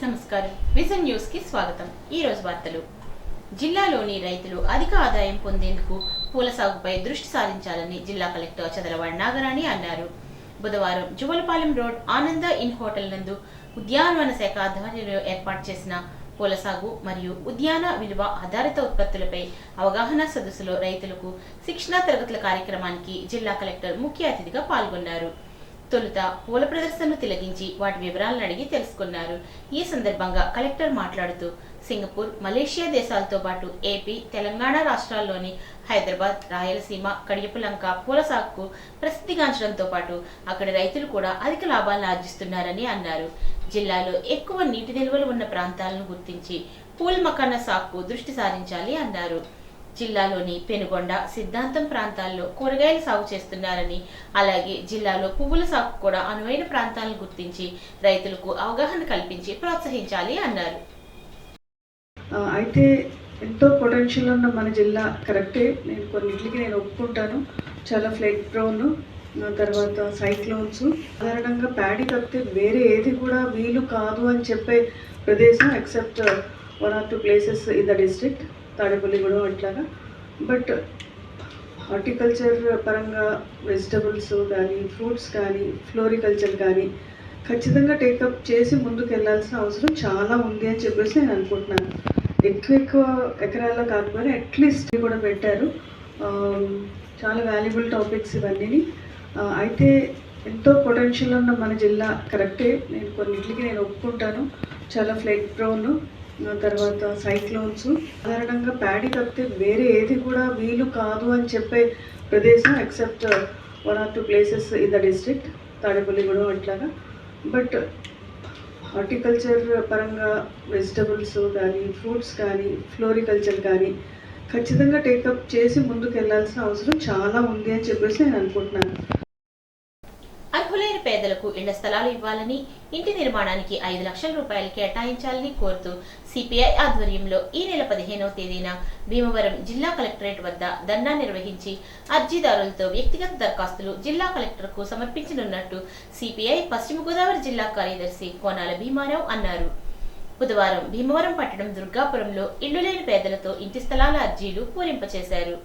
నమస్కారం vision news కి స్వాగతం। ఈ రోజు వార్తలు। జిల్లాలోని రైతులు అధిక ఆదాయం పొందేందుకు పూల సాగుపై దృష్టి సారించాలని జిల్లా కలెక్టర్ చదలవాడ నాగరాణి అన్నారు। బుధవారం జువలపాలెం రోడ్ ఆనంద ఇన్ హోటల్ నందు ఉద్యానవన శాఖ ఆధ్వర్యంలో ఏర్పాటు చేసిన పూల సాగు మరియు ఉద్యాన విలువ ఆధారిత ఉత్పత్తులపై అవగాహన సదస్సులో రైతులకు శిక్షణా తరగతుల కార్యక్రమానికి జిల్లా కలెక్టర్ ముఖ్య అతిథిగా పాల్గొన్నారు। తొలుత పూల ప్రదర్శనను తిలకించి వాటి వివరాలను అడిగి తెలుసుకున్నారు। ఈ సందర్భంగా కలెక్టర్ మాట్లాడుతూ సింగపూర్, మలేషియా దేశాలతో పాటు ఏపీ, తెలంగాణ రాష్ట్రాల్లోని హైదరాబాద్, రాయలసీమ, కడియపులంక పూల సాగుకు ప్రసిద్ధిగాంచడంతో పాటు అక్కడి రైతులు కూడా అధిక లాభాలను ఆర్జిస్తున్నారని అన్నారు। జిల్లాలో ఎక్కువ నీటి నిల్వలు ఉన్న ప్రాంతాలను గుర్తించి పూల మకాన సాగుకు దృష్టి సారించాలి అన్నారు। జిల్లాలోని పెనుగొండ, సిద్ధాంతం ప్రాంతాల్లో కూరగాయల సాగు చేస్తున్నారని, అలాగే జిల్లాలో పువ్వుల సాగు కూడా అనువైన ప్రాంతాలను గుర్తించి రైతులకు అవగాహన కల్పించి ప్రోత్సహించాలి అన్నారు। అయితే ఎంతో పొటెన్షియల్ ఉన్న మన జిల్లా కరెక్టే, నేను కొన్నింటికి ఒప్పుకుంటాను। చాలా ఫ్లడ్ ప్రోన్, తర్వాత సైక్లోన్స్, సాధారణంగా ప్యాడీ తప్పితే వేరే ఏది కూడా వీలు కాదు అని చెప్పే ప్రదేశం except 1 or 2 places in the district, Tadepalligudem అట్లాగా। బట్ హార్టికల్చర్ పరంగా వెజిటబుల్స్ కానీ, ఫ్రూట్స్ కానీ, ఫ్లోరికల్చర్ కానీ ఖచ్చితంగా టేకప్ చేసి ముందుకు వెళ్ళాల్సిన అవసరం చాలా ఉంది అని చెప్పేసి నేను అనుకుంటున్నాను। ఎక్కువ ఎకరాల్లో కాకపోయినా అట్లీస్ట్ కూడా పెట్టారు। చాలా వాల్యుబుల్ టాపిక్స్ ఇవన్నీ। అయితే ఎంతో పొటెన్షియల్ ఉన్న మన జిల్లా కరెక్టే, నేను కొన్నింటికి ఒప్పుకుంటాను। చాలా ఫ్లడ్ ప్రోన్, తర్వాత సైక్లోన్స్, సాధారణంగా ప్యాడీ తప్పితే వేరే ఏది కూడా వీలు కాదు అని చెప్పే ప్రదేశం except 1 or 2 places in the district, Tadepalligudem అట్లాగా। బట్ హార్టికల్చర్ పరంగా వెజిటబుల్స్ కానీ, ఫ్రూట్స్ కానీ, ఫ్లోరికల్చర్ కానీ ఖచ్చితంగా టేకప్ చేసి ముందుకు వెళ్ళాల్సిన అవసరం చాలా ఉంది అని చెప్పేసి నేను అనుకుంటున్నాను। అర్హులైన పేదలకు ఇళ్ల స్థలాలు ఇవ్వాలని, ఇంటి నిర్మాణానికి 5 లక్షల రూపాయలు కేటాయించాలని కోరుతూ సిపిఐ ఆధ్వర్యంలో ఈ నెల 15వ తేదీన భీమవరం జిల్లా కలెక్టరేట్ వద్ద ధర్నా నిర్వహించి అర్జీదారులతో వ్యక్తిగత దరఖాస్తులు జిల్లా కలెక్టర్కు సమర్పించనున్నట్టు సిపిఐ పశ్చిమ గోదావరి జిల్లా కార్యదర్శి కోనాల భీమారావు అన్నారు। బుధవారం భీమవరం పట్టణం దుర్గాపురంలో ఇళ్లు లేని పేదలతో ఇంటి స్థలాల అర్జీలు పూరింపచేశారు।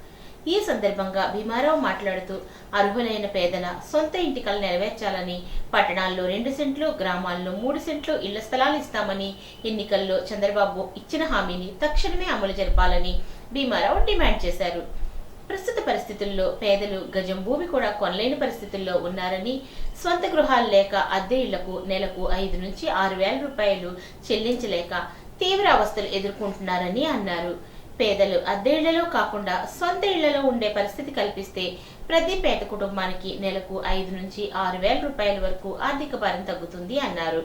ఈ సందర్భంగా భీమారావు మాట్లాడుతూ అర్హులైన పేదల సొంత ఇంటి కల నెరవేర్చాలని, పట్టణాల్లో 2 సెంట్లు, గ్రామాల్లో 3 సెంట్లు ఇళ్ల స్థలాలు ఇస్తామని ఎన్నికల్లో చంద్రబాబు ఇచ్చిన హామీని తక్షణమే అమలు జరపాలని భీమారావు డిమాండ్ చేశారు। ప్రస్తుత పరిస్థితుల్లో పేదలు గజం భూమి కూడా కొనలేని పరిస్థితుల్లో ఉన్నారని, స్వంత గృహాలు లేక అద్దె ఇళ్లకు నెలకు 5 నుంచి 6 వేల రూపాయలు చెల్లించలేక తీవ్ర అవస్థలు ఎదుర్కొంటున్నారని అన్నారు। పేదలు అద్దె ఇళ్లలో కాకుండా సొంత ఇళ్లలో ఉండే పరిస్థితి కల్పిస్తే ప్రతి పేద కుటుంబానికి నెలకు 5 నుంచి 6 వేల రూపాయల వరకు ఆర్థిక భారం తగ్గుతుంది అన్నారు।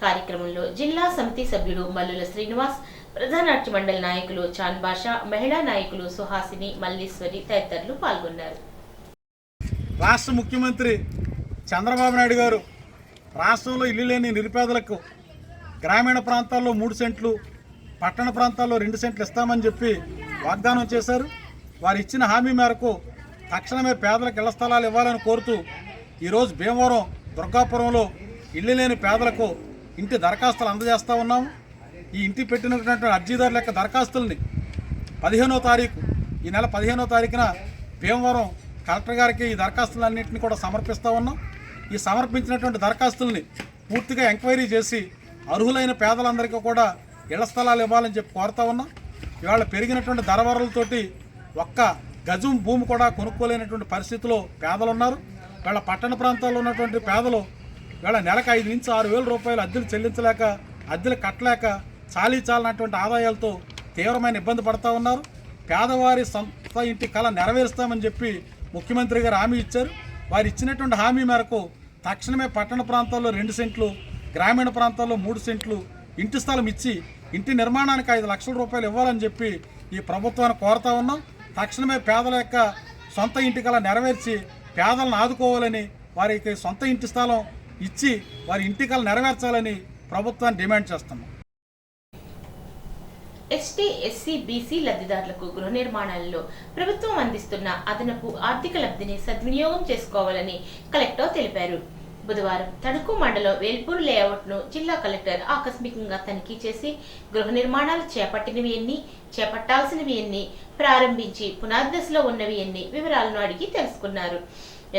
కార్యక్రమంలో జిల్లా సమితి సభ్యుడు మల్లుల శ్రీనివాస్, ప్రధానాట్య మండలి నాయకులు చాన్ బాషా, మహిళా నాయకులు సుహాసిని, మల్లీశ్వరి తదితరులు పాల్గొన్నారు। రాష్ట్ర ముఖ్యమంత్రి చంద్రబాబు నాయుడు గారు రాష్ట్రంలో ఇల్లు లేని నిరుపేదలకు గ్రామీణ ప్రాంతాల్లో 3 సెంట్లు, పట్టణ ప్రాంతాల్లో 2 సెంట్లు ఇస్తామని చెప్పి వాగ్దానం చేశారు। వారు ఇచ్చిన హామీ మేరకు తక్షణమే పేదలకు ఇళ్ల స్థలాలు ఇవ్వాలని కోరుతూ ఈరోజు భీమవరం దుర్గాపురంలో ఇల్లు లేని పేదలకు ఇంటి దరఖాస్తులు అందజేస్తూ ఉన్నాము। ఈ ఇంటి పెట్టినటువంటి అర్జీదారుల యొక్క దరఖాస్తుల్ని 15వ తారీఖు, ఈ నెల 15వ తారీఖున భీమవరం కలెక్టర్ గారికి ఈ దరఖాస్తులన్నింటినీ కూడా సమర్పిస్తూ ఉన్నాం। ఈ సమర్పించినటువంటి దరఖాస్తుల్ని పూర్తిగా ఎంక్వైరీ చేసి అర్హులైన పేదలందరికీ కూడా ఇళ్ల స్థలాలు ఇవ్వాలని చెప్పి కోరుతా ఉన్నాం। ఇవాళ పెరిగినటువంటి ధరవరలతోటి ఒక్క గజం భూమి కూడా కొనుక్కోలేనటువంటి పరిస్థితిలో పేదలు ఉన్నారు। వీళ్ళ పట్టణ ప్రాంతాల్లో ఉన్నటువంటి పేదలు వీళ్ళ నెలకు 5 నుంచి 6 వేల రూపాయలు అద్దెలు చెల్లించలేక, అద్దెలు కట్టలేక చాలినటువంటి ఆదాయాలతో తీవ్రమైన ఇబ్బంది పడుతూ ఉన్నారు। పేదవారి సొంత ఇంటి కళ నెరవేరుస్తామని చెప్పి ముఖ్యమంత్రి గారు హామీ ఇచ్చారు। వారు ఇచ్చినటువంటి హామీ మేరకు తక్షణమే పట్టణ ప్రాంతాల్లో 2 సెంట్లు, గ్రామీణ ప్రాంతాల్లో 3 సెంట్లు ఇంటి స్థలం ఇచ్చి ఇంటి నిర్మాణానికి 5 లక్షల రూపాయలు ఇవ్వాలని చెప్పి ఈ ప్రభుత్వాన్ని కోరుతా ఉన్నాం। తక్షణమే పేదల యొక్క సొంత ఇంటి కల నెరవేర్చి పేదలను ఆదుకోవాలని, వారికి సొంత ఇంటి స్థలం ఇచ్చి వారి ఇంటి కల నెరవేర్చాలని ప్రభుత్వాన్ని డిమాండ్ చేస్తున్నాం। ఎస్టీ, ఎస్సీ, బీసీ లబ్ధిదారులకు గృహ నిర్మాణాలలో ప్రభుత్వం అందిస్తున్న అదనపు ఆర్థిక లబ్ధిని సద్వినియోగం చేసుకోవాలని కలెక్టర్ తెలిపారు। బుధవారం తణుకు మండలం వేల్పూర్ లేఅవుట్ను జిల్లా కలెక్టర్ ఆకస్మికంగా తనిఖీ చేసి గృహ నిర్మాణాలు చేపట్టినవి ఎన్ని, చేపట్టాల్సినవి ఎన్ని, ప్రారంభించి పునాది దశలో ఉన్నవి ఎన్ని వివరాలను అడిగి తెలుసుకున్నారు.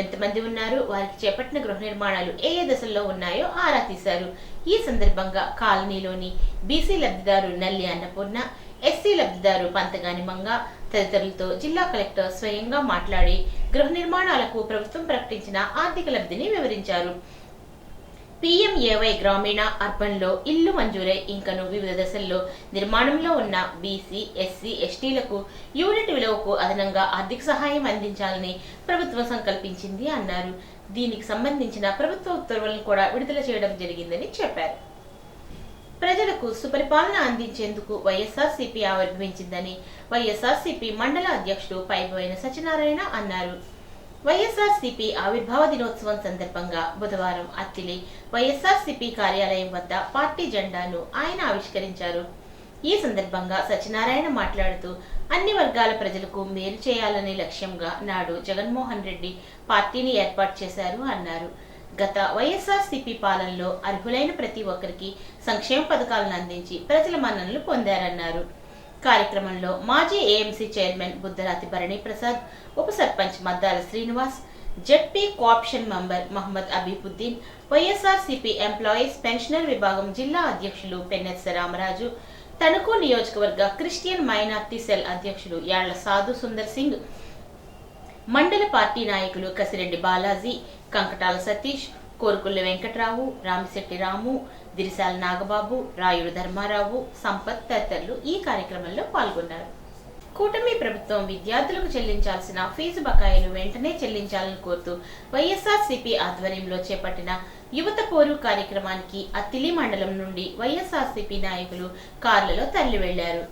ఎంతమంది ఉన్నారు, వారికి చేపట్టిన గృహ నిర్మాణాలు ఏ దశల్లో ఉన్నాయో ఆరా తీశారు. ఈ సందర్భంగా కాలనీలోని బీసీ లబ్ధిదారు నల్లి అన్నపూర్ణ, ఎస్సీ లబ్ధిదారు పంతగాని మంగ తదితరులతో జిల్లా కలెక్టర్ స్వయంగా మాట్లాడి గృహ నిర్మాణాలకు ప్రభుత్వం ప్రకటించిన ఆర్థిక లబ్ధిని వివరించారు. PMAY గ్రామీణ అర్బన్లో ఇల్లు మంజూరై ఇంకను వివిధ దశల్లో నిర్మాణంలో ఉన్న బీసీ, ఎస్సీ, ఎస్టీలకు యూనిట్ విలువకు అదనంగా ఆర్థిక సహాయం అందించాలని ప్రభుత్వం సంకల్పించింది అన్నారు. దీనికి సంబంధించిన ప్రభుత్వ ఉత్తర్వులను కూడా విడుదల చేయడం జరిగిందని చెప్పారు. ప్రజలకు సుపరిపాలన అందించేందుకు వైఎస్ఆర్సీపీ ఆవిర్భవించిందని వైఎస్ఆర్సీపీ మండల అధ్యక్షుడు పైబోయిన సత్యనారాయణ అన్నారు. వైఎస్ఆర్సీపీ ఆవిర్భావ దినోత్సవం సందర్భంగా బుధవారం అత్తిలి వైఎస్ఆర్సీపీ కార్యాలయం వద్ద పార్టీ జెండాను ఆయన ఆవిష్కరించారు. ఈ సందర్భంగా సత్యనారాయణ మాట్లాడుతూ అన్ని వర్గాల ప్రజలకు మేలు చేయాలనే లక్ష్యంగా నాడు జగన్మోహన్ రెడ్డి పార్టీని ఏర్పాటు చేశారు అన్నారు. గత వైఎస్ఆర్సీపీ పాలనలో అర్హులైన ప్రతి ఒక్కరికి సంక్షేమ పథకాలను అందించి ప్రజల మన్ననలు పొందారన్నారు. కార్యక్రమంలో మాజీ ఏఎంసీ చైర్మన్ బుద్ధరాతి భరణి ప్రసాద్, ఉప sarpanch Maddala Srinivas, ZP cooption member Mohammed Abeebuddin, YSRCP employees pensioner విభాగం జిల్లా అధ్యక్షులు పెన్నెత్స రామరాజు, తణుకు నియోజకవర్గ క్రిస్టియన్ మైనార్టీ సెల్ అధ్యక్షులు యాళ్ల సాధు సుందర్ సింగ్, మండల పార్టీ నాయకులు కసిరెడ్డి బాలాజీ, కంకటాల సతీష్, కోరుకుల్లి వెంకట్రావు, రామిశెట్టి రాము, దిరిశాల నాగబాబు, రాయుడు ధర్మారావు, సంపత్ తదితరులు ఈ కార్యక్రమంలో పాల్గొన్నారు. కూటమి ప్రభుత్వం విద్యార్థులకు చెల్లించాల్సిన ఫీజు బకాయిలు వెంటనే చెల్లించాలని కోరుతూ వైఎస్ఆర్సీపీ ఆధ్వర్యంలో చేపట్టిన యువత పోరు కార్యక్రమానికి అత్తిలి మండలం నుండి వైఎస్ఆర్సీపీ నాయకులు కార్లలో తరలి వెళ్లారు.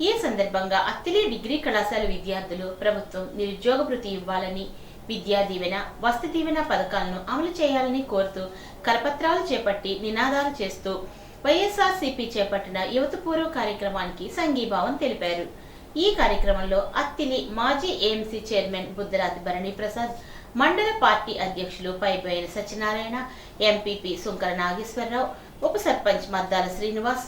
ఈ సందర్భంగా అత్తిలి డిగ్రీ కళాశాల విద్యార్థులు ప్రభుత్వం నిరుద్యోగ భృతి ఇవ్వాలని, విద్యా దీవెన, వసతి దీవెన పథకాలను అమలు చేయాలని కోరుతూ కరపత్రాలు చేపట్టి నినాదాలు చేస్తూ వైఎస్ఆర్సీపీ చేపట్టిన యువత పూర్వ కార్యక్రమానికి సంఘీభావం తెలిపారు. ఈ కార్యక్రమంలో అత్తిలి మాజీ ఏఎంసీ చైర్మన్ బుద్ధరాతి భరణి ప్రసాద్, మండల పార్టీ అధ్యక్షులు పైబోయిన సత్యనారాయణ, ఎంపీపీ సుంకర నాగేశ్వరరావు, ఉప sarpanch Maddala Srinivas,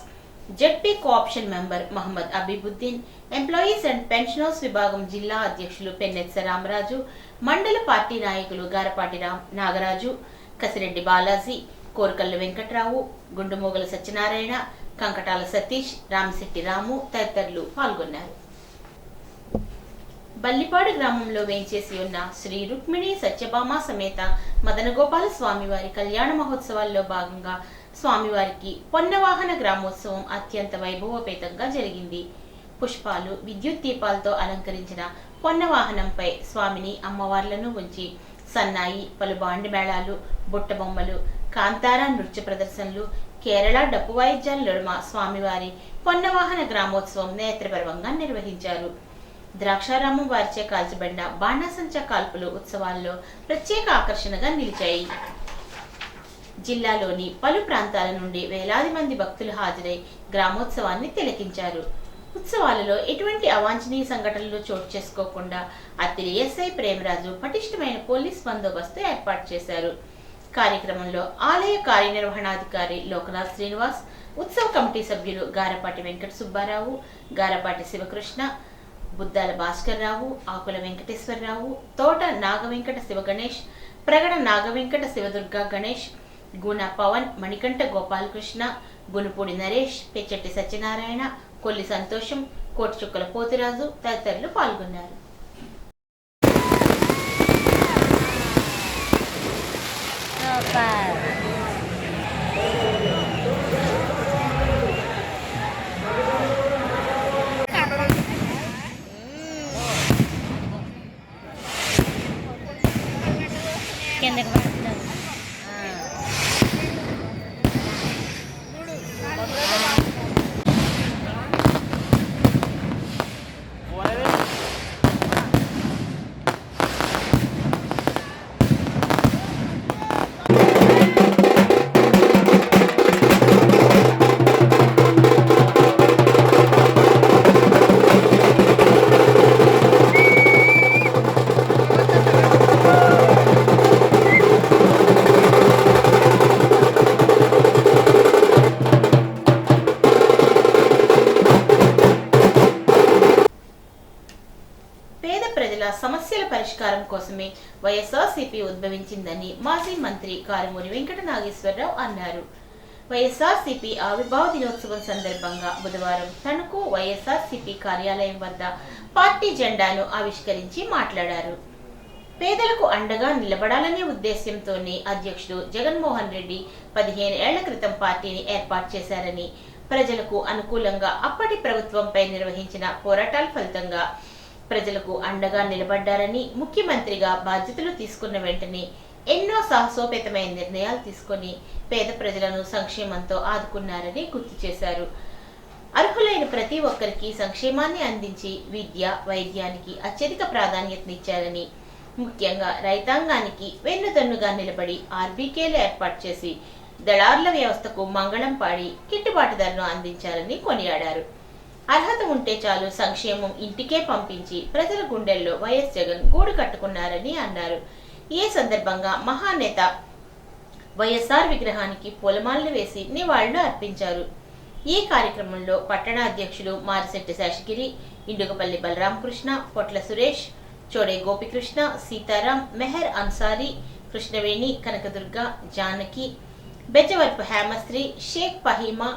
ZP cooption member Mohammed Abeebuddin, employees and pensioners విభాగం జిల్లా అధ్యక్షులు పెన్నెత్స రామరాజు, మండల పార్టీ నాయకులు గారపాటి నాగరాజు, కసిరెడ్డి బాలాజీ, కోరుకల్లు వెంకట్రావు, గుండుమోగల సత్యనారాయణ, కంకటాల సతీష్, రామిశెట్టి రాము తదితరులు పాల్గొన్నారు. బల్లిపాడు గ్రామంలో వేంచేసి ఉన్న శ్రీ రుక్మిణి సత్యభామ సమేత మదనగోపాల స్వామివారి కళ్యాణ మహోత్సవాల్లో భాగంగా స్వామివారికి పొన్నవాహన గ్రామోత్సవం అత్యంత వైభవోపేతంగా జరిగింది. పుష్పాలు, విద్యుత్ దీపాలతో అలంకరించిన పొన్నవాహనంపై స్వామిని, అమ్మవార్లను ఉంచి సన్నాయి, పలు బాండి మేళాలు, బుట్టబొమ్మలు, కాంతారా నృత్య ప్రదర్శనలు, కేరళ డప్పు వాయిద్యాల నడుమ స్వామివారి పొన్నవాహన గ్రామోత్సవం నేత్రపర్వంగా నిర్వహించారు. ద్రాక్షారామం వారిచే కాల్చబడిన బాణాసంచా కాల్పులు ఉత్సవాల్లో ప్రత్యేక ఆకర్షణగా నిలిచాయి. జిల్లాలోని పలు ప్రాంతాల నుండి వేలాది మంది భక్తులు హాజరై గ్రామోత్సవాన్ని తిలకించారు. ఉత్సవాలలో ఎటువంటి అవాంఛనీయ సంఘటనలు చోటు చేసుకోకుండా అత్తిలి ఎస్ఐ ప్రేమరాజు పటిష్టమైన పోలీస్ బందోబస్తు ఏర్పాటు చేశారు. కార్యక్రమంలో ఆలయ కార్యనిర్వహణాధికారి లోకనాథ్ శ్రీనివాస్, ఉత్సవ కమిటీ సభ్యులు గారపాటి వెంకట సుబ్బారావు, గారపాటి శివకృష్ణ, బుద్దాల భాస్కర్ రావు, ఆకుల వెంకటేశ్వరరావు, తోట నాగవెంకట శివగణేష్, ప్రగడ నాగవెంకట శివదుర్గ గణేష్, గుణ పవన్, మణికంఠ గోపాలకృష్ణ, గునుపూడి నరేష్, పెచ్చటి సత్యనారాయణ, కొల్లి సంతోషం, కోటిచుక్కల పోతిరాజు తదితరులు పాల్గొన్నారు. కిందకి పడుతున్నారు. సమస్యల పరిష్కారం కోసమే వైఎస్ఆర్సీపీ ఉద్భవించిందని మాజీ మంత్రి కారుమూరి వెంకట నాగేశ్వరరావు అన్నారు. వైఎస్ఆర్సీపీ ఆవిర్భావ దినోత్సవం సందర్భంగా బుధవారం తణుకు వైఎస్ఆర్సీపీ కార్యాలయం వద్ద పార్టీ జెండాను ఆవిష్కరించి మాట్లాడారు. పేదలకు అండగా నిలబడాలనే ఉద్దేశ్యంతోనే అధ్యక్షుడు జగన్మోహన్ రెడ్డి 15 ఏళ్ల క్రితం పార్టీని ఏర్పాటు చేశారని, ప్రజలకు అనుకూలంగా అప్పటి ప్రభుత్వంపై నిర్వహించిన పోరాటాల ఫలితంగా ప్రజలకు అండగా నిలబడ్డారని, ముఖ్యమంత్రిగా బాధ్యతలు తీసుకున్న వెంటనే ఎన్నో సాహసోపేతమైన నిర్ణయాలు తీసుకొని పేద ప్రజలను సంక్షేమంతో ఆదుకున్నారని గుర్తు చేశారు. అర్హులైన ప్రతి ఒక్కరికి సంక్షేమాన్ని అందించి విద్య, వైద్యానికి అత్యధిక ప్రాధాన్యతనిచ్చారని, ముఖ్యంగా రైతాంగానికి వెన్నుదన్నుగా నిలబడి ఆర్బీకేలు ఏర్పాటు చేసి దళారుల వ్యవస్థకు మంగళం పాడి గిట్టుబాటు ధరను అందించాలని కొనియాడారు. అర్హత ఉంటే చాలు సంక్షేమం ఇంటికే పంపించి ప్రజల గుండెల్లో వైఎస్ జగన్ గూడు కట్టుకున్నారని అన్నారు. ఈ సందర్భంగా మహానేత వైఎస్ఆర్ విగ్రహానికి పూలమాలలు వేసి నివాళులు అర్పించారు. ఈ కార్యక్రమంలో పట్టణ అధ్యక్షుడు మారిశెట్టి శేషగిరి, ఇండుగపల్లి బలరామకృష్ణ, పొట్ల సురేష్, చోడే గోపికృష్ణ, సీతారాం, మెహర్ అన్సారీ, కృష్ణవేణి, కనకదుర్గ, జానకి, బెజవరపు హేమశ్రీ, షేక్ ఫహీమా,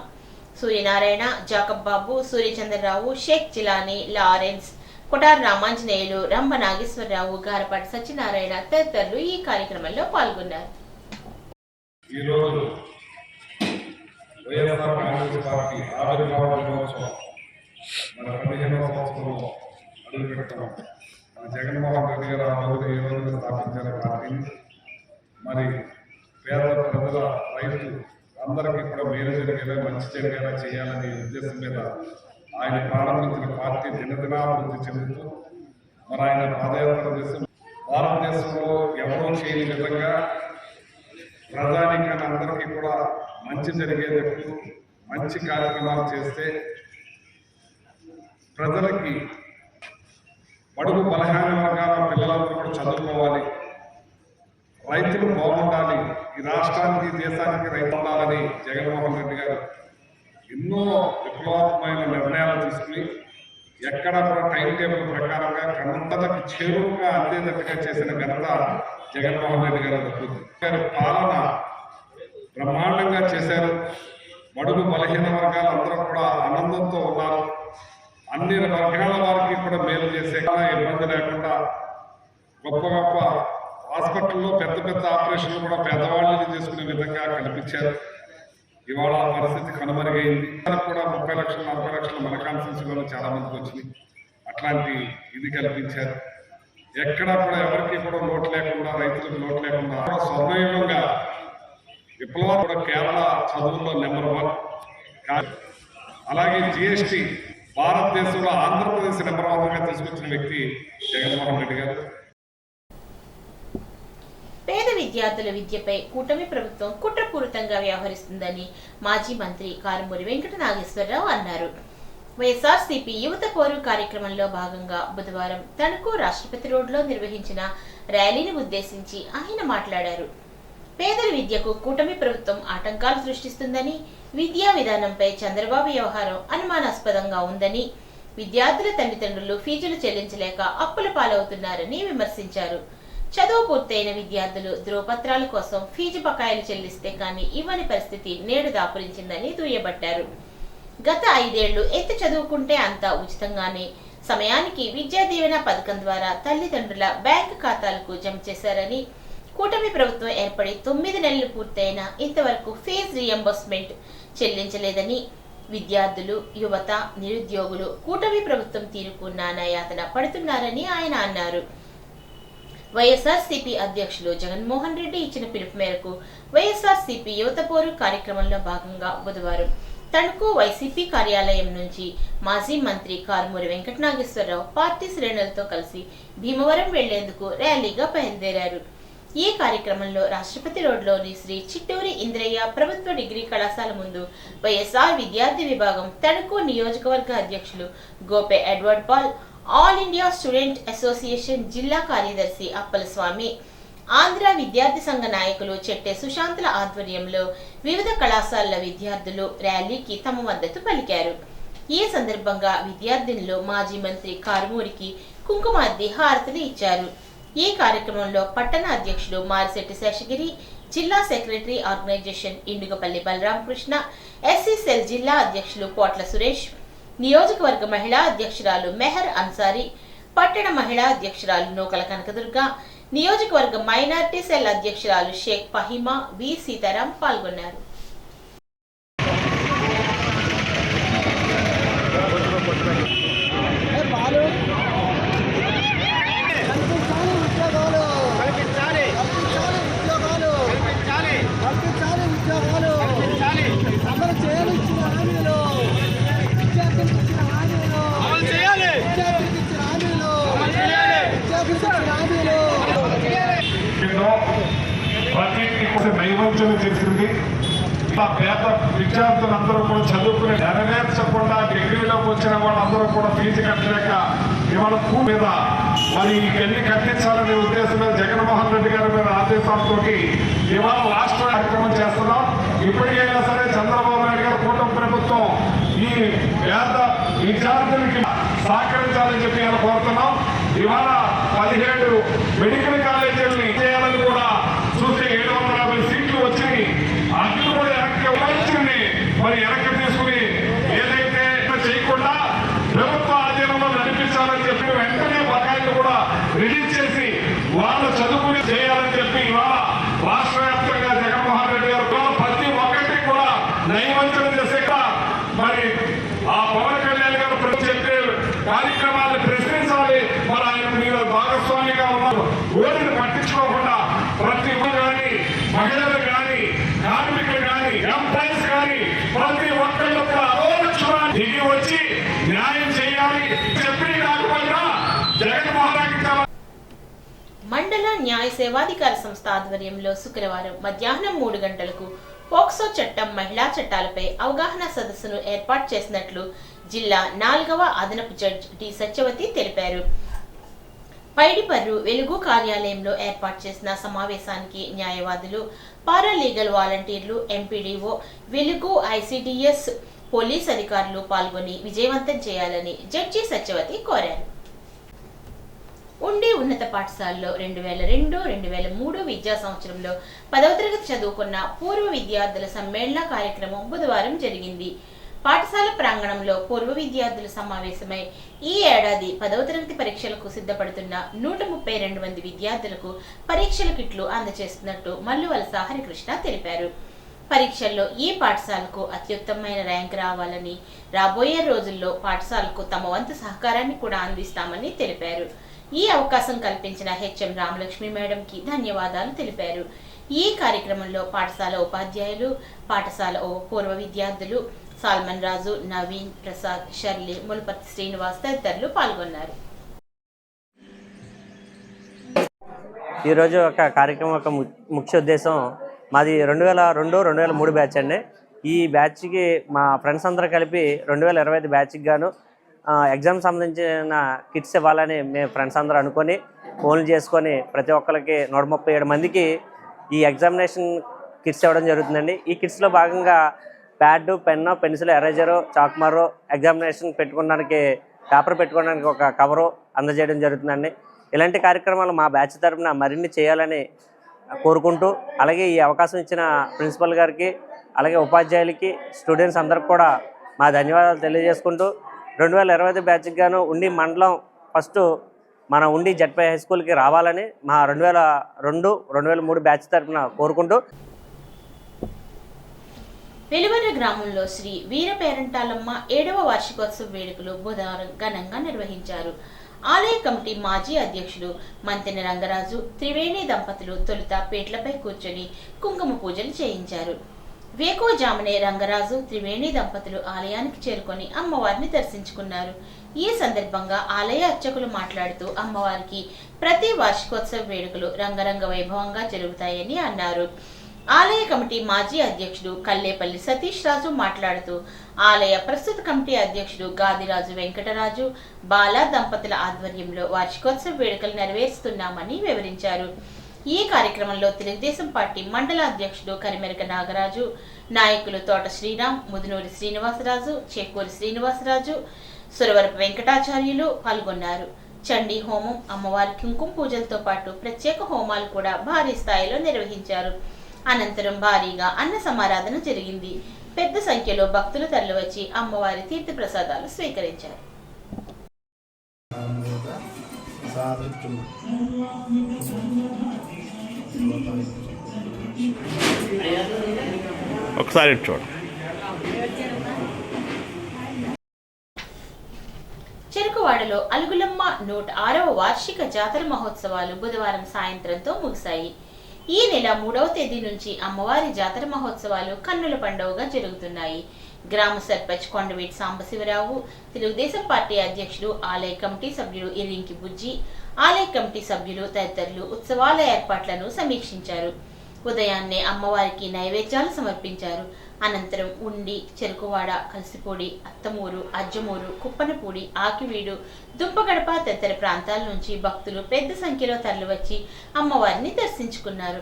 సూర్యనారాయణ, జాకబ్ బాబు, సూర్యచంద్రరావు, షేక్ జిలానీ, లారెన్స్, కొటార్ రామాంజనేయులు, రంభ నాగేశ్వరరావు, గారపాటి సత్యనారాయణ తదితరులు ఈ కార్యక్రమంలో పాల్గొన్నారు. ఈరోజు వైఎస్ఆర్ కాంగ్రెస్ పార్టీ ఆవిర్భావ దినోత్సవం మన 15వ సంవత్సరంలో అడుగుపెట్టాం. మన జగన్మోహన్ రెడ్డి గారు ఆ రోజు ఈ రోజు స్థాపించారు పార్టీని. మరి పేద ప్రజల రైతు అందరికీ కూడా మేలు జరిగేలా, మంచి జరిగేలా చేయాలనే ఉద్దేశం మీద ఆయన ప్రారంభించిన పార్టీ దినదినాభివృద్ధి చెందుతూ మరి ఆయన పాదయాత్ర చేసి భారతదేశంలో ఎవరూ చేయని విధంగా ప్రజానికాన్ని అందరికీ కూడా మంచి జరిగేటట్టు మంచి కార్యక్రమాలు చేస్తే ప్రజలకి బడుగు బలహీన వర్గాల పిల్లలందరూ కూడా చదువుకోవాలి, రైతులు బాగుండాలి, ఈ రాష్ట్రానికి దేశానికి రైతు ఉండాలని జగన్మోహన్ రెడ్డి గారు ఎన్నో విప్లవాత్మకమైన నిర్ణయాలు తీసుకుని ఎక్కడ కూడా టైం టేబుల్ ప్రకారంగా కన్నంతకి చేరువుగా అందేటట్టుగా చేసిన ఘనత జగన్మోహన్ రెడ్డి గారు దక్కుతుంది. పాలన బ్రహ్మాండంగా చేశారు. బడుగు బలహీన వర్గాలు అందరూ కూడా ఆనందంతో ఉన్నారు. అన్ని వర్గాల వారికి కూడా మేలు చేసే ఇబ్బంది లేకుండా గొప్ప గొప్ప హాస్పిటల్లో పెద్ద పెద్ద ఆపరేషన్లు కూడా పేదవాళ్ళని చేసుకునే విధంగా కల్పించారు. ఇవాళ ఆ పరిస్థితి కనుమరుగైంది. కూడా 30 లక్షలు 40 లక్షలు మన కాన్స్టిట్యూన్సీలో చాలా మందికి వచ్చినాయి. అట్లాంటి ఇది కల్పించారు. ఎక్కడా కూడా ఎవరికి కూడా లోటు లేకుండా, రైతులకు లోటు లేకుండా స్వర్ణయుగంగా విప్లవం కూడా కేరళ చదువుల్లో నెంబర్ 1. అలాగే జిఎస్టీ భారతదేశంలో ఆంధ్రప్రదేశ్ నెంబర్ 1గా తీసుకొచ్చిన వ్యక్తి జగన్మోహన్ రెడ్డి గారు. పేద విద్యార్థుల విద్యపై కూటమి ప్రభుత్వం కుట్రపూరితంగా వ్యవహరిస్తుందని మాజీ మంత్రి కారుమూరి వెంకట నాగేశ్వరరావు అన్నారు. వైఎస్ఆర్సీపీ యువత పోరు కార్యక్రమంలో భాగంగా బుధవారం తణుకు రాష్ట్రపతి రోడ్లో నిర్వహించిన ర్యాలీని ఉద్దేశించి ఆయన మాట్లాడారు. పేదల విద్యకు కూటమి ప్రభుత్వం ఆటంకాలు సృష్టిస్తుందని, విద్యా విధానంపై చంద్రబాబు వ్యవహారం అనుమానాస్పదంగా ఉందని, విద్యార్థుల తల్లిదండ్రులు ఫీజులు చెల్లించలేక అప్పుల పాలవుతున్నారని విమర్శించారు. చదువు పూర్తయిన విద్యార్థులు ధ్రువపత్రాల కోసం ఫీజు బకాయిలు చెల్లిస్తే కానీ ఇవ్వని పరిస్థితి నేడు దాపురించిందని దుయ్యబట్టారు. గత 5 ఏళ్లు ఎంత చదువుకుంటే అంత ఉచితంగానే సమయానికి విద్యా దీవెన పథకం ద్వారా తల్లిదండ్రుల బ్యాంకు ఖాతాలకు జమ చేశారని, కూటమి ప్రభుత్వం ఏర్పడి 9 నెలలు పూర్తయినా ఇంతవరకు ఫీజు రీఎంబర్స్మెంట్ చెల్లించలేదని, విద్యార్థులు, యువత, నిరుద్యోగులు కూటమి ప్రభుత్వం తీరుకు నానాయాతన పడుతున్నారని ఆయన అన్నారు. వైఎస్ఆర్సీపీ అధ్యక్షులు జగన్మోహన్ రెడ్డి ఇచ్చిన పిలుపు మేరకు వైఎస్ఆర్సీపీ యువత పోరు కార్యక్రమంలో భాగంగా బుధవారం తణుకు వైసీపీ కార్యాలయం నుంచి మాజీ మంత్రి కారుమూరి వెంకట నాగేశ్వరరావు పార్టీ శ్రేణులతో కలిసి భీమవరం వెళ్లేందుకు ర్యాలీగా బయలుదేరారు. ఈ కార్యక్రమంలో రాష్ట్రపతి రోడ్లోని శ్రీ చిట్టూరి ఇంద్రయ్య ప్రభుత్వ డిగ్రీ కళాశాల ముందు వైఎస్ఆర్ విద్యార్థి విభాగం తణుకు నియోజకవర్గ అధ్యక్షులు Gope Edward Paul, all India student association జిల్లా కార్యదర్శి అప్పలస్వామి, ఆంధ్ర విద్యార్థి సంఘ నాయకులు చెట్టే సుశాంతుల ఆధ్వర్యంలో వివిధ కళాశాలల విద్యార్థులు ర్యాలీకి తమ మద్దతు పలికారు. ఈ సందర్భంగా విద్యార్థినులు మాజీ మంత్రి కారుమూరికి కుంకుమాద్ది హారతులు ఇచ్చారు. ఈ కార్యక్రమంలో పట్టణ అధ్యక్షుడు మారిశెట్టి శేషగిరి, జిల్లా secretary organisation Indugapalli Balaramakrishna, SC cell జిల్లా అధ్యక్షులు పోట్ల సురేష్, నియోజకవర్గ మహిళా అధ్యక్షురాలు మెహర్ అన్సారీ, పట్టణ మహిళా అధ్యక్షురాలు నూకల కనకదుర్గ, నియోజకవర్గ మైనార్టీ సెల్ అధ్యక్షురాలు షేక్ ఫహీమా, వి సీతారాం పాల్గొన్నారు. నైవంచన చేసింది. పేద విద్యార్థులందరూ కూడా చదువుకుని నెరవేర్చకుండా డిగ్రీలోకి వచ్చిన వాళ్ళందరూ కూడా ఫీజు కట్టలేక ఇవాళ భూమి మీద మరి ఇవన్నీ కట్టించాలనే ఉద్దేశం మీద జగన్మోహన్ రెడ్డి గారి మీద ఆదేశాలతో ఇవాళ రాష్ట్ర కార్యక్రమం చేస్తున్నాం. ఇప్పటికైనా సరే చంద్రబాబు నాయుడు గారు కూటమి ప్రభుత్వం ఈ పేద విద్యార్థులకి సహకరించాలని చెప్పి ఇలా కోరుతున్నాం. ఇవాళ 17 మెడికల్ కాలేజీలని చేయాలని కూడా చూస్తే 750 సీట్లు వచ్చినాయి. అన్ని కూడా వెనక్కి మరి వెనక్కి తీసుకుని ఏదైతే చేయకుండా ప్రభుత్వ ఆధీనంలో నడిపించాలని చెప్పి వెంటనే బకాయిలు కూడా రిలీజ్ చేసి వాళ్ళు చదువుకుని చేయాలని చెప్పి ఇవాళ రాష్ట్ర వ్యాప్తంగా జగన్మోహన్ రెడ్డి గారు ప్రతి ఒక్కటి కూడా నైవంచన చేసే మరి ఆ పవన్ కళ్యాణ్ గారు చెప్పే కార్యక్రమాన్ని ప్రశ్నించాలి. మరి ఆయన మీరు భాగస్వామిగా ఉన్నారు. ఓడిని పట్టించుకోకుండా ప్రతి కానీ మహిళలు కానీ కార్మికులు కానీ ఎంప్లాయీస్ కానీ ప్రతి ఒక్కళ్ళు దిగి వచ్చి న్యాయం చేయాలి చెప్పి కాకుండా జగన్మోహన్ రెడ్డి. మండల న్యాయ సేవాధికార సంస్థ ఆధ్వర్యంలో శుక్రవారం మధ్యాహ్నం 3 గంటలకు పోక్సో చట్టం, మహిళా చట్టాలపై అవగాహన సదస్సును ఏర్పాటు చేసినట్లు జిల్లా 4వ అదనపు జడ్జి డి సత్యవతి తెలిపారు. పైడిపర్రు వెలుగు కార్యాలయంలో ఏర్పాటు చేసిన సమావేశానికి న్యాయవాదులు, పారాలీగల్ వాలంటీర్లు, ఎంపీడీఓ, వెలుగు ఐసిడిఎస్ పోలీస్ అధికారులు పాల్గొని విజయవంతం చేయాలని జడ్జి సత్యవతి కోరారు. ఉండి ఉన్నత పాఠశాలలో 2002-2003 విద్యా సంవత్సరంలో 10వ తరగతి చదువుకున్న పూర్వ విద్యార్థుల సమ్మేళన కార్యక్రమం బుధవారం జరిగింది. పాఠశాల ప్రాంగణంలో పూర్వ విద్యార్థులు సమావేశమై ఈ ఏడాది 10వ తరగతి పరీక్షలకు సిద్ధపడుతున్న 132 మంది విద్యార్థులకు పరీక్షల కిట్లు అందజేస్తున్నట్టు మల్లువలస హరికృష్ణ తెలిపారు. పరీక్షల్లో ఈ పాఠశాలకు అత్యుత్తమమైన ర్యాంక్ రావాలని, రాబోయే రోజుల్లో పాఠశాలకు తమ వంతు సహకారాన్ని కూడా అందిస్తామని తెలిపారు. ఈ అవకాశం కల్పించిన హెచ్ఎం రామలక్ష్మి మేడంకి ధన్యవాదాలు తెలిపారు. ఈ కార్యక్రమంలో పాఠశాల ఉపాధ్యాయులు, పాఠశాల పూర్వ విద్యార్థులు సాల్మన్ రాజు, నవీన్, ప్రసాద్, షర్లీ, ములపర్తి శ్రీనివాస్ తదితరులు పాల్గొన్నారు. ఈరోజు ఒక కార్యక్రమం యొక్క ముఖ్య ఉద్దేశం మాది 2002-2003 బ్యాచ్ అండి. ఈ బ్యాచ్కి మా ఫ్రెండ్స్ అందరూ కలిపి 2025 బ్యాచ్కి గాను ఎగ్జామ్ సంబంధించిన కిట్స్ ఇవ్వాలని మేము ఫ్రెండ్స్ అందరూ అనుకొని ఫోన్లు చేసుకొని ప్రతి ఒక్కరికి 137 మందికి ఈ ఎగ్జామినేషన్ కిట్స్ ఇవ్వడం జరుగుతుందండి. ఈ కిట్స్లో భాగంగా ప్యాడ్, పెన్ను, పెన్సిల్, ఎరేజరు, చాక్మారు, ఎగ్జామినేషన్ పెట్టుకోవడానికి పేపర్ పెట్టుకోవడానికి ఒక కవరు అందజేయడం జరుగుతుందండి. ఇలాంటి కార్యక్రమాలు మా బ్యాచ్ తరఫున మరిన్ని చేయాలని కోరుకుంటూ, అలాగే ఈ అవకాశం ఇచ్చిన ప్రిన్సిపల్ గారికి, అలాగే ఉపాధ్యాయులకి, స్టూడెంట్స్ అందరికి కూడా మా ధన్యవాదాలు తెలియజేసుకుంటూ 2025 బ్యాచ్కి గాను ఉండి మండలం ఫస్ట్ మన ఉండి జడ్పీ హై స్కూల్కి రావాలని మా 2002-2003 బ్యాచ్ తరఫున కోరుకుంటూ. వెలువెర్ర గ్రామంలో శ్రీ వీరపేరంటాలమ్మ 7వ వార్షికోత్సవ వేడుకలు బుధవారం ఘనంగా నిర్వహించారు. ఆలయ కమిటీ మాజీ అధ్యక్షుడు మంతెన రంగరాజు, త్రివేణి దంపతులు తొలుత పీటలపై కూర్చొని కుంకుమ పూజలు చేయించారు. వేకోజామునే రంగరాజు, త్రివేణి దంపతులు ఆలయానికి చేరుకొని అమ్మవారిని దర్శించుకున్నారు. ఈ సందర్భంగా ఆలయ అర్చకులు మాట్లాడుతూ అమ్మవారికి ప్రతి వార్షికోత్సవ వేడుకలు రంగరంగ వైభవంగా జరుగుతాయని అన్నారు. ఆలయ కమిటీ మాజీ అధ్యక్షుడు కల్లేపల్లి సతీష్ రాజు మాట్లాడుతూ ఆలయ ప్రస్తుత కమిటీ అధ్యక్షుడు గాదిరాజు వెంకటరాజు, బాలా దంపతుల ఆధ్వర్యంలో వార్షికోత్సవ వేడుకలు నెరవేరుస్తున్నామని వివరించారు. ఈ కార్యక్రమంలో తెలుగుదేశం పార్టీ మండల అధ్యక్షుడు కరిమెరక నాగరాజు, నాయకులు తోట శ్రీరామ్, ముదునూరి శ్రీనివాసరాజు, చేకూరి శ్రీనివాసరాజు, సురవరపు వెంకటాచార్యులు పాల్గొన్నారు. చండీ హోమం, అమ్మవారి కుంకుమ పూజలతో పాటు ప్రత్యేక హోమాలు కూడా భారీ స్థాయిలో నిర్వహించారు. అనంతరం భారీగా అన్న సమారాధన జరిగింది. పెద్ద సంఖ్యలో భక్తులు తరలివచ్చి అమ్మవారి తీర్థ ప్రసాదాలు స్వీకరించారు. ఒకసారి చూడు. చెరుకువాడలో అలుగులమ్మ 106వ వార్షిక జాతర మహోత్సవాలు బుధవారం సాయంత్రంతో ముగిశాయి. ఈ నెల 3వ తేదీ నుంచి అమ్మవారి జాతర మహోత్సవాలు కన్నుల పండుగగా జరుగుతున్నాయి. గ్రామ సర్పంచ్ కొండవీటి సాంబశివరావు, తెలుగుదేశం పార్టీ అధ్యక్షుడు, ఆలయ కమిటీ సభ్యులు ఇరింకి బుజ్జి, ఆలయ కమిటీ సభ్యులు తదితరులు ఉత్సవాల ఏర్పాట్లను సమీక్షించారు. ఉదయాన్నే అమ్మవారికి నైవేద్యాలు సమర్పించారు. అనంతరం ఉండి, చెరుకువాడ, కలిసిపూడి, అత్తమూరు, అజ్జమూరు, కుప్పనపూడి, ఆకివీడు, దుంపగడప తదితర ప్రాంతాల నుంచి భక్తులు పెద్ద సంఖ్యలో తరలివచ్చి అమ్మవారిని దర్శించుకున్నారు.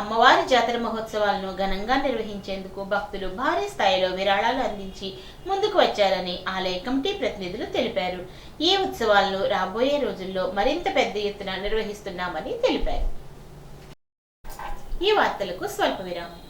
అమ్మవారి జాతర మహోత్సవాలను ఘనంగా నిర్వహించేందుకు భక్తులు భారీ స్థాయిలో విరాళాలు అందించి ముందుకు వచ్చారని ఆలయ కమిటీ ప్రతినిధులు తెలిపారు. ఈ ఉత్సవాలను రాబోయే రోజుల్లో మరింత పెద్ద ఎత్తున నిర్వహిస్తున్నామని తెలిపారు. ఈ వార్తలకు స్వల్ప విరామం.